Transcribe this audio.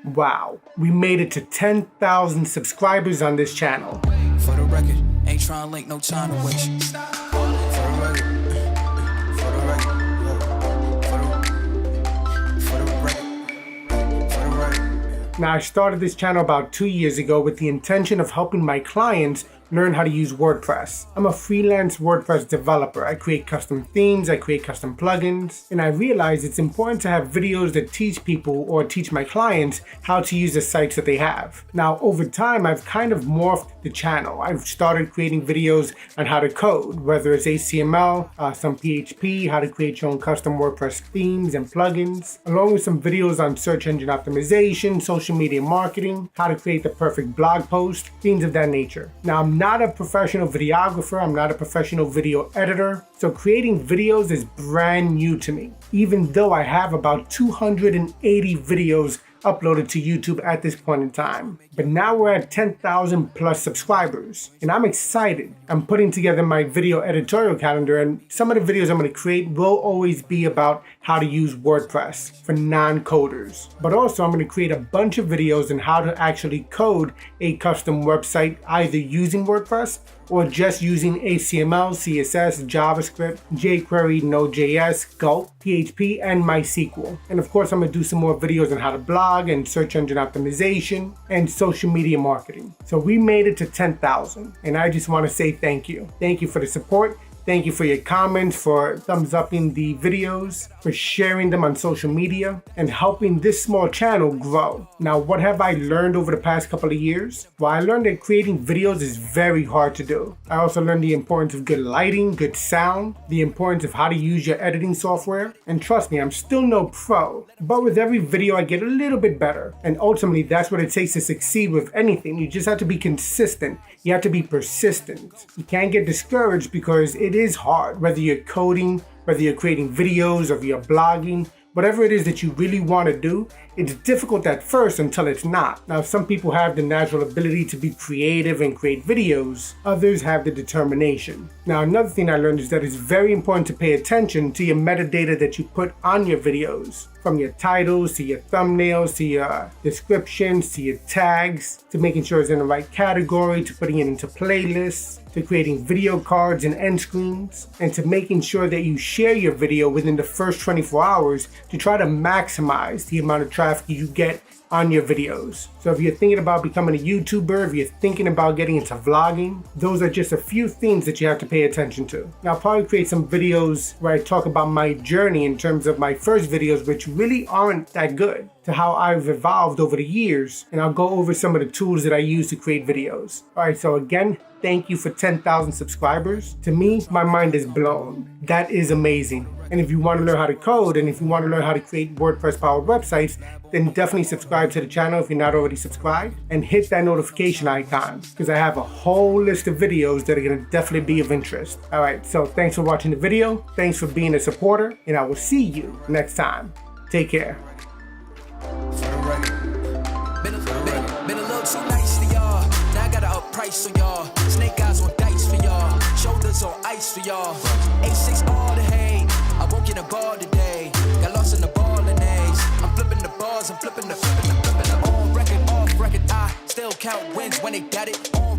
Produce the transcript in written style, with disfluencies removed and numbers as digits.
Wow, we made it to 10,000 subscribers on this channel. For the record, ain't trying to link, no time to waste. For the record, for the record, for the record, for the record. Now, I started this channel about 2 years ago with the intention of helping my clients learn how to use WordPress. I'm a freelance WordPress developer. I create custom themes, I create custom plugins, and I realized it's important to have videos that teach people or teach my clients how to use the sites that they have. Now, over time, I've kind of morphed the channel. I've started creating videos on how to code, whether it's HTML, some PHP, how to create your own custom WordPress themes and plugins, along with some videos on search engine optimization, social media marketing, how to create the perfect blog post, things of that nature. Now, I'm not a professional videographer, I'm not a professional video editor, so creating videos is brand new to me, even though I have about 280 videos uploaded to YouTube at this point in time. But now we're at 10,000 plus subscribers, and I'm excited. I'm putting together my video editorial calendar, and some of the videos I'm going to create will always be about how to use WordPress for non-coders. But also I'm going to create a bunch of videos on how to actually code a custom website, either using WordPress or just using HTML, CSS, JavaScript, jQuery, Node.js, Gulp, PHP, and MySQL. And of course, I'm gonna do some more videos on how to blog and search engine optimization and social media marketing. So we made it to 10,000, and I just wanna say thank you. Thank you for the support. Thank you for your comments, for thumbs upping the videos, for sharing them on social media, and helping this small channel grow. Now, what have I learned over the past couple of years? Well, I learned that creating videos is very hard to do. I also learned the importance of good lighting, good sound, the importance of how to use your editing software. And trust me, I'm still no pro, but with every video I get a little bit better. And ultimately, that's what it takes to succeed with anything. You just have to be consistent. You have to be persistent. You can't get discouraged because it is hard, whether you're coding, whether you're creating videos, or if you're blogging, whatever it is that you really want to do, it's difficult at first until it's not. Now, some people have the natural ability to be creative and create videos. Others have the determination. Now, another thing I learned is that it's very important to pay attention to your metadata that you put on your videos. From your titles, to your thumbnails, to your descriptions, to your tags, to making sure it's in the right category, to putting it into playlists, to creating video cards and end screens, and to making sure that you share your video within the first 24 hours to try to maximize the amount of traffic you get on your videos. So if you're thinking about becoming a YouTuber, if you're thinking about getting into vlogging, those are just a few things that you have to pay attention to. Now, I'll probably create some videos where I talk about my journey in terms of my first videos, which really aren't that good, to how I've evolved over the years, and I'll go over some of the tools that I use to create videos. All right, so again, thank you for 10,000 subscribers. To me, my mind is blown. That is amazing. And if you want to learn how to code, and if you want to learn how to create WordPress-powered websites, then definitely subscribe to the channel if you're not already subscribed, and hit that notification icon, because I have a whole list of videos that are going to definitely be of interest. All right, so thanks for watching the video. Thanks for being a supporter, and I will see you next time. Take care. Been a little too nice for y'all. Now I gotta up price for y'all. Snake eyes on dice for y'all. Shoulders on ice for y'all. A6 all the hate. I won't get a ball today. Got lost in the ball and A's. I'm flipping the bars, I'm flipping the on record, off record. I still count wins when they got it on.